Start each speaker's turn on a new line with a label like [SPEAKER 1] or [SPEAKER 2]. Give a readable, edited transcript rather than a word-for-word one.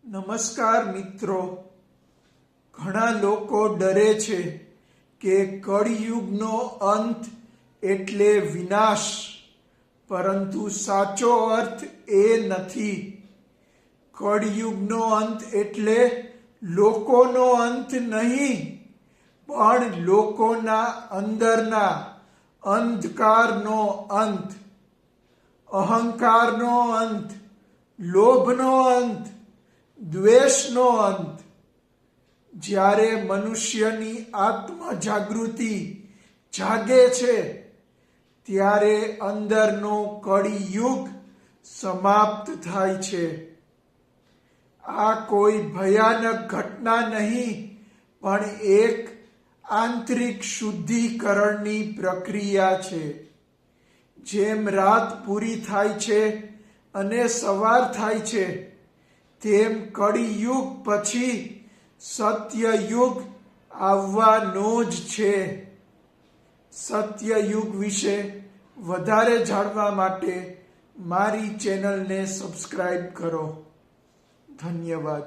[SPEAKER 1] નમસ્કાર મિત્રો, ઘણા લોકો ડરે છે કે કળિયુગનો અંત એટલે વિનાશ, પરંતુ સાચો અર્થ એ નથી. કળિયુગનો અંત એટલે લોકોનો અંત નહીં, પણ લોકોના અંદરના અંધકારનો અંત, અહંકારનો અંત, લોભનો અંત, દ્વેષનો અંત. જ્યારે મનુષ્યની આત્મ જાગૃતિ જાગે છે, ત્યારે અંદરનો કળિયુગ સમાપ્ત થાય છે. આ કોઈ ભયાનક ઘટના નહીં, પણ એક આંતરિક શુદ્ધિકરણની પ્રક્રિયા છે. જેમ રાત પૂરી થાય છે અને સવાર થાય છે, તેમ કળિયુગ પછી સત્યયુગ આવવાનો જ છે. સત્યયુગ વિશે વધારે જાણવા માટે મારી ચેનલને સબસ્ક્રાઇબ કરો. ધન્યવાદ.